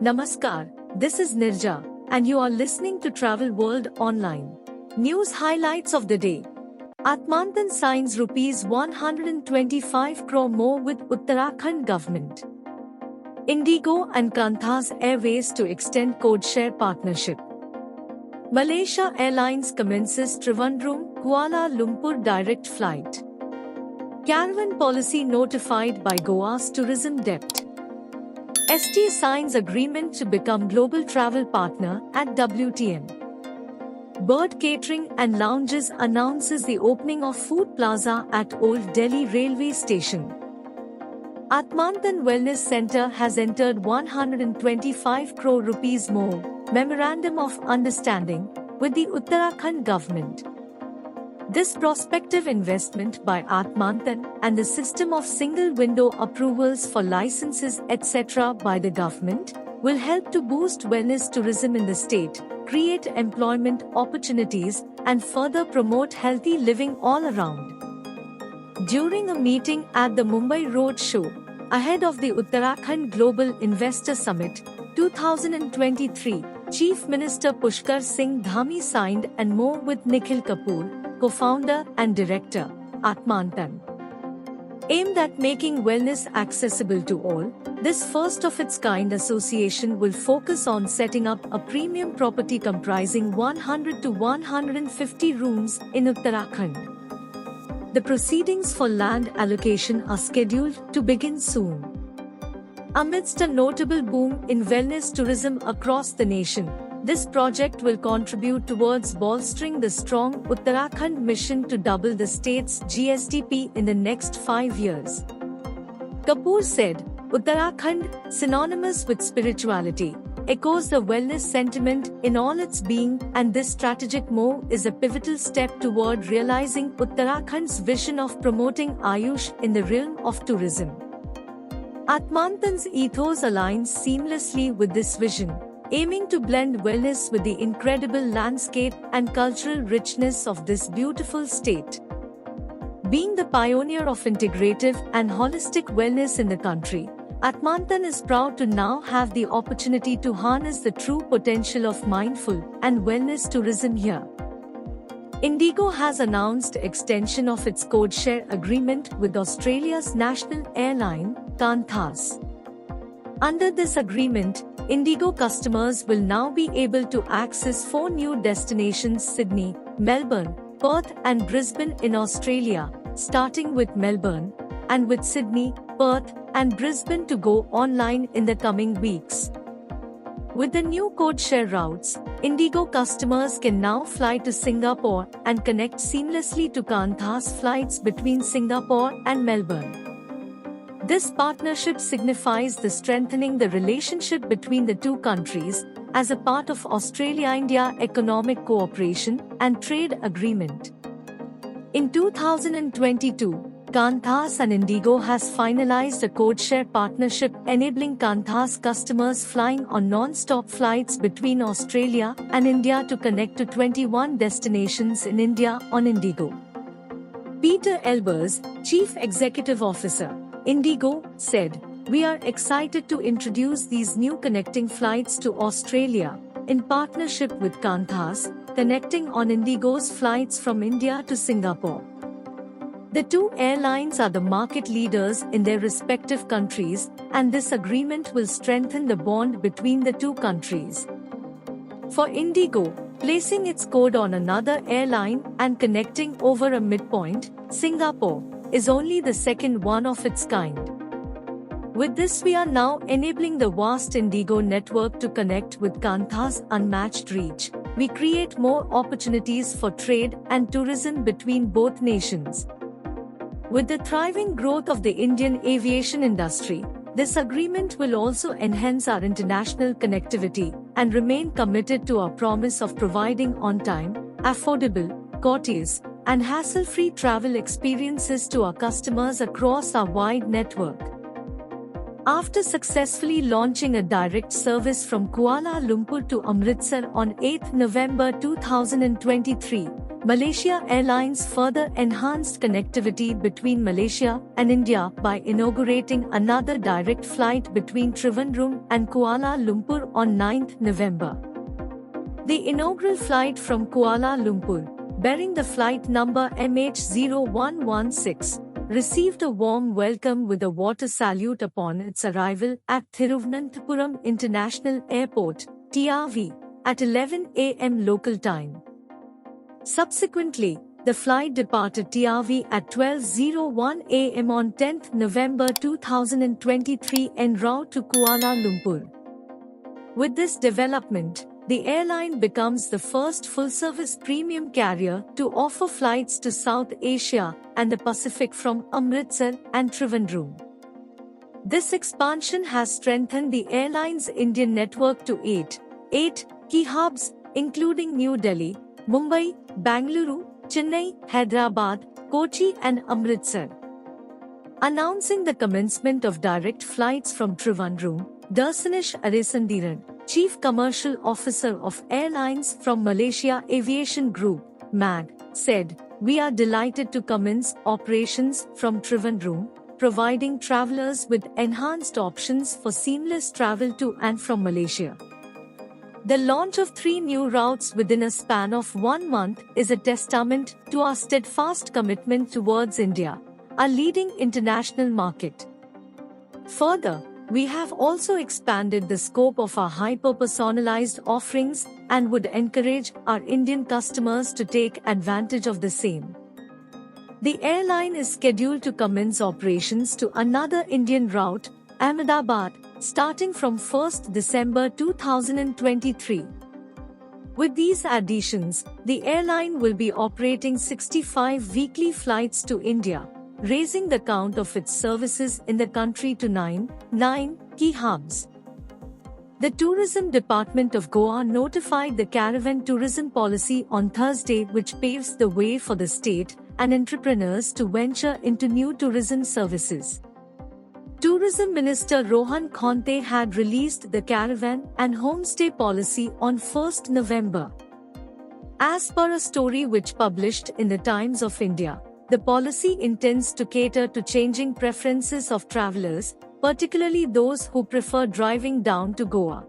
Namaskar, this is Nirja, and you are listening to Travel World Online. News highlights of the day. Atmantan signs Rs 125 crore more with Uttarakhand Government. IndiGo and Qantas Airways to extend codeshare partnership. Malaysia Airlines commences Trivandrum, Kuala Lumpur direct flight. Caravan policy notified by Goa's tourism Dept. ST signs agreement to become global travel partner at WTM. Bird Catering and Lounges announces the opening of Food Plaza at Old Delhi Railway Station. Atmantan Wellness Centre has entered 125 crore rupees more Memorandum of Understanding with the Uttarakhand Government. This prospective investment by Atmantan and the system of single-window approvals for licenses etc. by the government will help to boost wellness tourism in the state, create employment opportunities, and further promote healthy living all around. During a meeting at the Mumbai Road Show, ahead of the Uttarakhand Global Investor Summit 2023, Chief Minister Pushkar Singh Dhami signed and more with Nikhil Kapoor, co-founder and director, Atmantan. Aimed at making wellness accessible to all, this first-of-its-kind association will focus on setting up a premium property comprising 100 to 150 rooms in Uttarakhand. The proceedings for land allocation are scheduled to begin soon. Amidst a notable boom in wellness tourism across the nation, this project will contribute towards bolstering the strong Uttarakhand mission to double the state's GSDP in the next 5 years. Kapoor said, Uttarakhand, synonymous with spirituality, echoes the wellness sentiment in all its being, and this strategic move is a pivotal step toward realizing Uttarakhand's vision of promoting Ayush in the realm of tourism. Atmantan's ethos aligns seamlessly with this vision, aiming to blend wellness with the incredible landscape and cultural richness of this beautiful state. Being the pioneer of integrative and holistic wellness in the country, Atmantan is proud to now have the opportunity to harness the true potential of mindful and wellness tourism here. IndiGo has announced extension of its codeshare agreement with Australia's national airline, Qantas. Under this agreement, IndiGo customers will now be able to access 4 new destinations: Sydney, Melbourne, Perth and Brisbane in Australia, starting with Melbourne, and with Sydney, Perth and Brisbane to go online in the coming weeks. With the new codeshare routes, IndiGo customers can now fly to Singapore and connect seamlessly to Qantas flights between Singapore and Melbourne. This partnership signifies the strengthening the relationship between the two countries as a part of Australia-India Economic Cooperation and Trade Agreement. In 2022, Qantas and IndiGo has finalized a codeshare partnership enabling Qantas customers flying on non-stop flights between Australia and India to connect to 21 destinations in India on IndiGo. Peter Elbers, Chief Executive Officer, IndiGo, said, "We are excited to introduce these new connecting flights to Australia, in partnership with Qantas, connecting on IndiGo's flights from India to Singapore." The two airlines are the market leaders in their respective countries, and this agreement will strengthen the bond between the two countries. For IndiGo, placing its code on another airline and connecting over a midpoint, Singapore, is only the second one of its kind. With this, we are now enabling the vast IndiGo network to connect with Qantas' unmatched reach. We create more opportunities for trade and tourism between both nations. With the thriving growth of the Indian aviation industry, this agreement will also enhance our international connectivity and remain committed to our promise of providing on-time, affordable, courteous, and hassle-free travel experiences to our customers across our wide network. After successfully launching a direct service from Kuala Lumpur to Amritsar on 8 November 2023, Malaysia Airlines further enhanced connectivity between Malaysia and India by inaugurating another direct flight between Trivandrum and Kuala Lumpur on 9 November. The inaugural flight from Kuala Lumpur, bearing the flight number MH0116, received a warm welcome with a water salute upon its arrival at Thiruvananthapuram International Airport, TRV, at 11 a.m. local time. Subsequently, the flight departed TRV at 12:01 a.m. on 10 November 2023 en route to Kuala Lumpur. With this development, the airline becomes the first full-service premium carrier to offer flights to South Asia and the Pacific from Amritsar and Trivandrum. This expansion has strengthened the airline's Indian network to eight key hubs, including New Delhi, Mumbai, Bangalore, Chennai, Hyderabad, Kochi and Amritsar. Announcing the commencement of direct flights from Trivandrum, Darsanish Aresandiran, Chief Commercial Officer of Airlines from Malaysia Aviation Group, MAG, said, "We are delighted to commence operations from Trivandrum, providing travellers with enhanced options for seamless travel to and from Malaysia." The launch of 3 new routes within a span of 1 month is a testament to our steadfast commitment towards India, a leading international market. Further, we have also expanded the scope of our hyper-personalized offerings and would encourage our Indian customers to take advantage of the same. The airline is scheduled to commence operations to another Indian route, Ahmedabad, starting from 1 December 2023. With these additions, the airline will be operating 65 weekly flights to India, raising the count of its services in the country to 9 key hubs. The Tourism Department of Goa notified the Caravan tourism policy on Thursday, which paves the way for the state and entrepreneurs to venture into new tourism services. Tourism Minister Rohan Khonte had released the Caravan and Homestay policy on 1 November. As per a story which published in the Times of India, the policy intends to cater to changing preferences of travellers, particularly those who prefer driving down to Goa.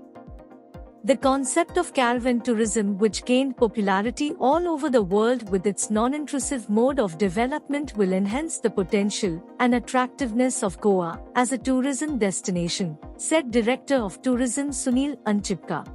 The concept of caravan tourism, which gained popularity all over the world with its non-intrusive mode of development, will enhance the potential and attractiveness of Goa as a tourism destination, said Director of Tourism Sunil Anchipka.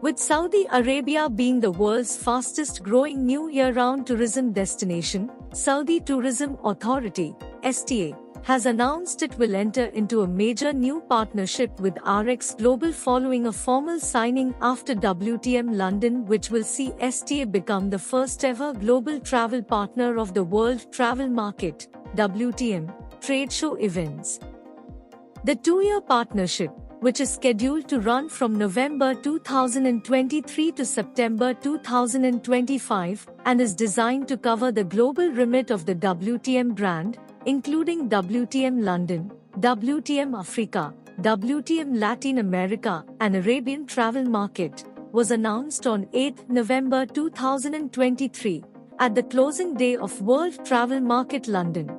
With Saudi Arabia being the world's fastest growing new year-round tourism destination, Saudi Tourism Authority, STA, has announced it will enter into a major new partnership with RX Global following a formal signing after WTM London, which will see STA become the first ever global travel partner of the World Travel Market, WTM, trade show events. The 2-year partnership, which is scheduled to run from November 2023 to September 2025 and is designed to cover the global remit of the WTM brand, including WTM London, WTM Africa, WTM Latin America and Arabian travel market, was announced on 8 November 2023 at the closing day of World Travel Market London.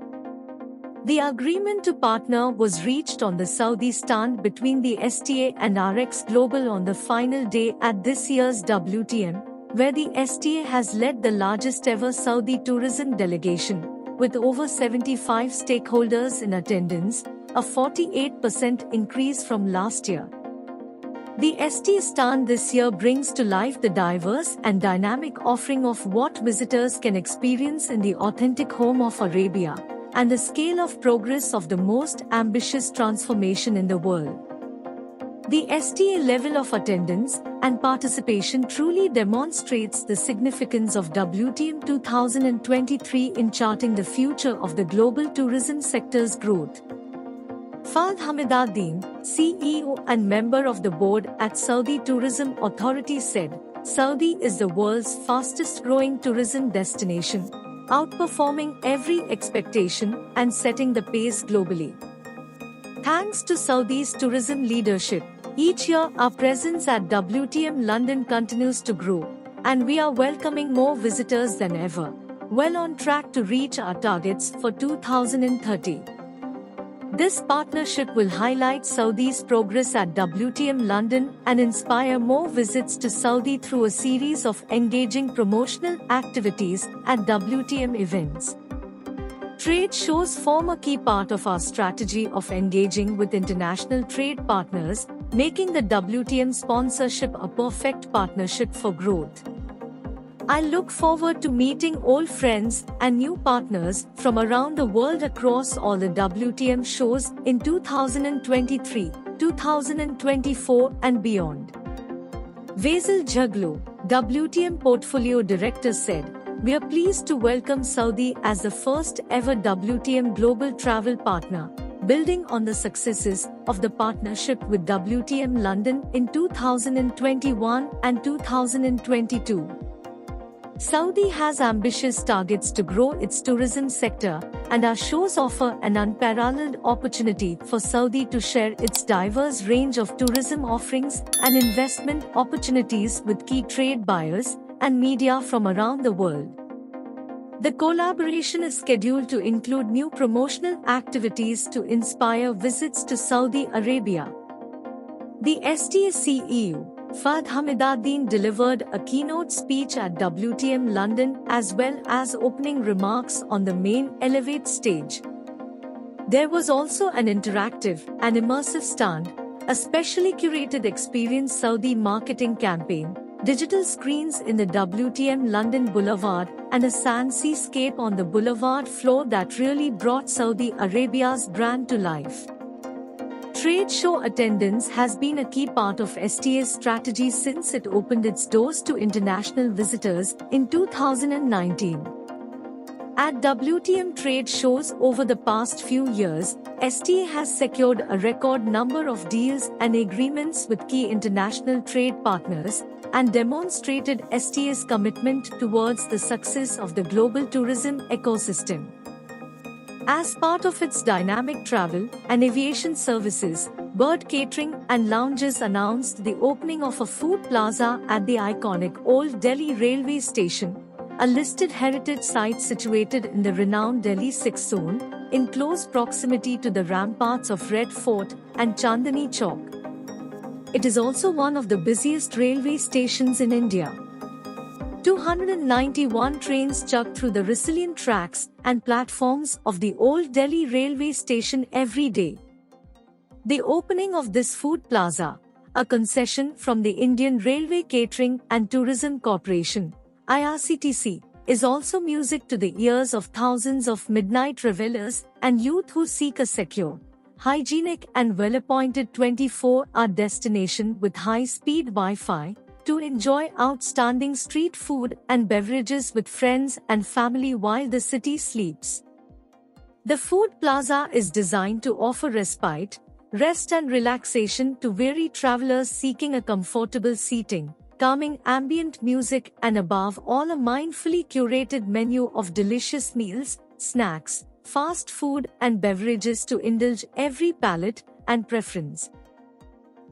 The agreement to partner was reached on the Saudi stand between the STA and RX Global on the final day at this year's WTM, where the STA has led the largest ever Saudi tourism delegation, with over 75 stakeholders in attendance, a 48% increase from last year. The STA stand this year brings to life the diverse and dynamic offering of what visitors can experience in the authentic home of Arabia, and the scale of progress of the most ambitious transformation in the world. The STA level of attendance and participation truly demonstrates the significance of WTM 2023 in charting the future of the global tourism sector's growth. Fahd Hamiduddin, CEO and member of the board at Saudi Tourism Authority, said, "Saudi is the world's fastest growing tourism destination, outperforming every expectation and setting the pace globally. Thanks to Saudi's tourism leadership, each year our presence at WTM London continues to grow, and we are welcoming more visitors than ever, well on track to reach our targets for 2030. This partnership will highlight Saudi's progress at WTM London and inspire more visits to Saudi through a series of engaging promotional activities at WTM events. Trade shows form a key part of our strategy of engaging with international trade partners, making the WTM sponsorship a perfect partnership for growth. I look forward to meeting old friends and new partners from around the world across all the WTM shows in 2023, 2024 and beyond. Vasil Jaglu, WTM Portfolio Director said, "We are pleased to welcome Saudi as the first ever WTM global travel partner, building on the successes of the partnership with WTM London in 2021 and 2022. Saudi has ambitious targets to grow its tourism sector, and our shows offer an unparalleled opportunity for Saudi to share its diverse range of tourism offerings and investment opportunities with key trade buyers and media from around the world." The collaboration is scheduled to include new promotional activities to inspire visits to Saudi Arabia. The STA CEO, Fahd Hamiduddin, delivered a keynote speech at WTM London as well as opening remarks on the main Elevate stage. There was also an interactive and immersive stand, a specially curated experience Saudi marketing campaign, digital screens in the WTM London Boulevard, and a sand seascape on the boulevard floor that really brought Saudi Arabia's brand to life. Trade show attendance has been a key part of STA's strategy since it opened its doors to international visitors in 2019. At WTM trade shows over the past few years, STA has secured a record number of deals and agreements with key international trade partners and demonstrated STA's commitment towards the success of the global tourism ecosystem. As part of its dynamic travel and aviation services, Bird Catering and Lounges announced the opening of a food plaza at the iconic Old Delhi Railway Station, a listed heritage site situated in the renowned Delhi 6 zone, in close proximity to the ramparts of Red Fort and Chandni Chowk. It is also one of the busiest railway stations in India. 291 trains chug through the resilient tracks and platforms of the Old Delhi Railway Station every day. The opening of this food plaza, a concession from the Indian Railway Catering and Tourism Corporation, IRCTC, is also music to the ears of thousands of midnight revelers and youth who seek a secure, hygienic and well-appointed 24-hour destination with high-speed Wi-Fi, to enjoy outstanding street food and beverages with friends and family while the city sleeps. The food plaza is designed to offer respite, rest and relaxation to weary travelers seeking a comfortable seating, calming ambient music and above all a mindfully curated menu of delicious meals, snacks, fast food and beverages to indulge every palate and preference.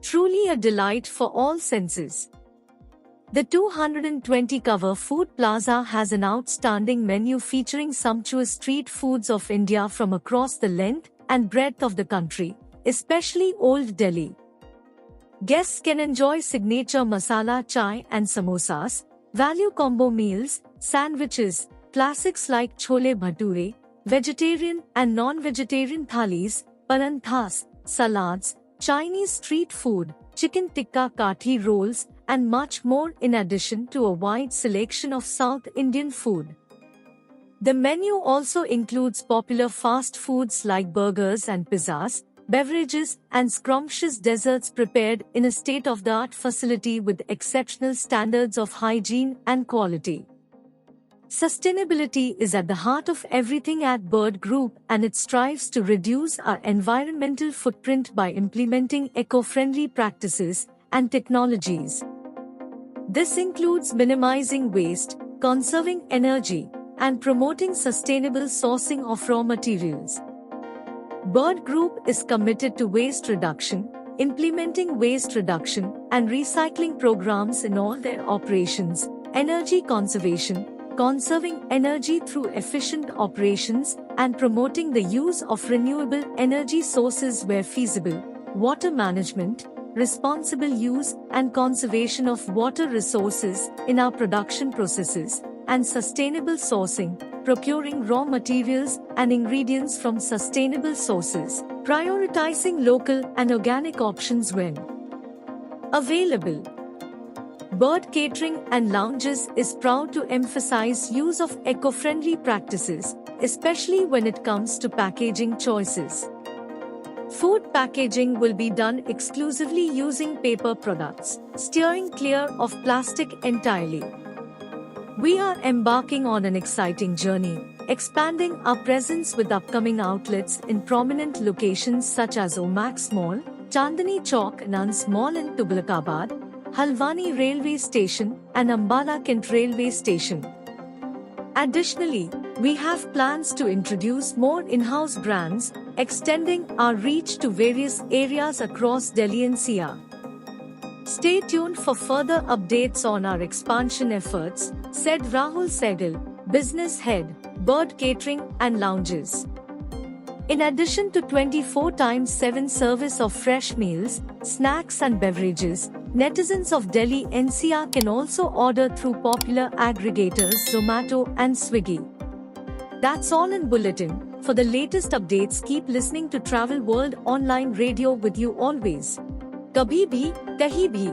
Truly a delight for all senses. The 220-cover food plaza has an outstanding menu featuring sumptuous street foods of India from across the length and breadth of the country, especially Old Delhi. Guests can enjoy signature masala chai and samosas, value combo meals, sandwiches, classics like chole bhature, vegetarian and non-vegetarian thalis, paranthas, salads, Chinese street food, chicken tikka kathi rolls, and much more in addition to a wide selection of South Indian food. The menu also includes popular fast foods like burgers and pizzas, beverages and scrumptious desserts prepared in a state-of-the-art facility with exceptional standards of hygiene and quality. Sustainability is at the heart of everything at Bird Group, and it strives to reduce our environmental footprint by implementing eco-friendly practices and technologies. This includes minimizing waste, conserving energy, and promoting sustainable sourcing of raw materials. Bird Group is committed to waste reduction, implementing waste reduction and recycling programs in all their operations, energy conservation, conserving energy through efficient operations, and promoting the use of renewable energy sources where feasible, water management, responsible use and conservation of water resources in our production processes, and sustainable sourcing, procuring raw materials and ingredients from sustainable sources, prioritizing local and organic options when available. Bird Catering and Lounges is proud to emphasize use of eco-friendly practices, especially when it comes to packaging choices. Food packaging will be done exclusively using paper products, steering clear of plastic entirely. We are embarking on an exciting journey, expanding our presence with upcoming outlets in prominent locations such as Omax Mall, Chandni Chowk, Nuns Mall in Tughlakabad, Halwani Railway Station, and Ambala Kent Railway Station. Additionally, we have plans to introduce more in-house brands, extending our reach to various areas across Delhi NCR. Stay tuned for further updates on our expansion efforts, said Rahul Sehgal, Business Head, Bird Catering and Lounges. In addition to 24/7 service of fresh meals, snacks and beverages, netizens of Delhi NCR can also order through popular aggregators Zomato and Swiggy. That's all in Bulletin. For the latest updates, keep listening to Travel World Online Radio with you always. Kabhi bhi, kahi bhi.